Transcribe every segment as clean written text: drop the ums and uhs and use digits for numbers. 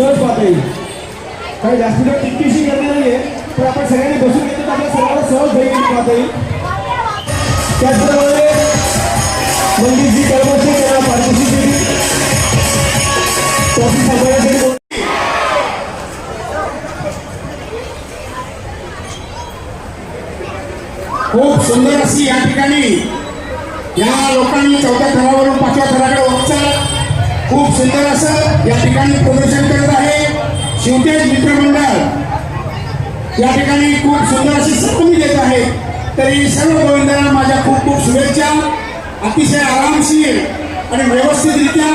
सहज पाहता येईल. काही जास्त वेळ तितकीशी गर्दी नाहीये, पण आपण सगळ्यांनी बसून घेतो तर आपल्या सर्वांना सहज देखील पाहता येईल. त्याचप्रमाणे मंदिरजी कर्मचारी त्यांना पारितोषिक देतील. ट्रॉफी सांभाळण्यासाठी खूप सुंदर अशी या ठिकाणी या लोकांनी 4थ्या थरावरून 5व्या थराकडे वाटचाल खूप सुंदर असं या ठिकाणी प्रदर्शन करत आहे. शिवतेज मित्रमंडळ या ठिकाणी खूप सुंदर अशी सलामी देत आहे. तरी सर्व गोविंदांना माझ्या खूप खूप शुभेच्छा. अतिशय आरामशीर आणि व्यवस्थितरित्या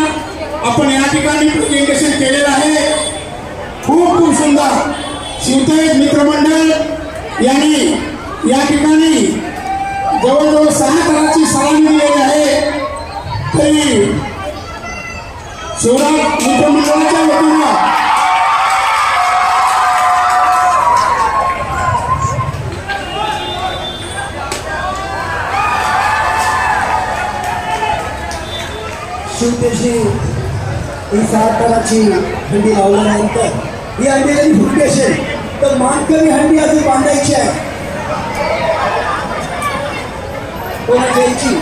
आपण या ठिकाणी प्रेझेंटेशन केलेलं आहे. खूप खूप सुंदर शिवतेज मित्रमंडळ यांनी या ठिकाणी जवळजवळ 6 थराची सलामी दिलेली आहे. तरी शिवराज मित्रमंडळाच्या वतीनं शिवतेजनी ही 7 थराची हंडी लावल्यानंतर ही हंडी जरी फुटली असेल तर मानकरी हंडी अजून बांधायची आहे. कोणाची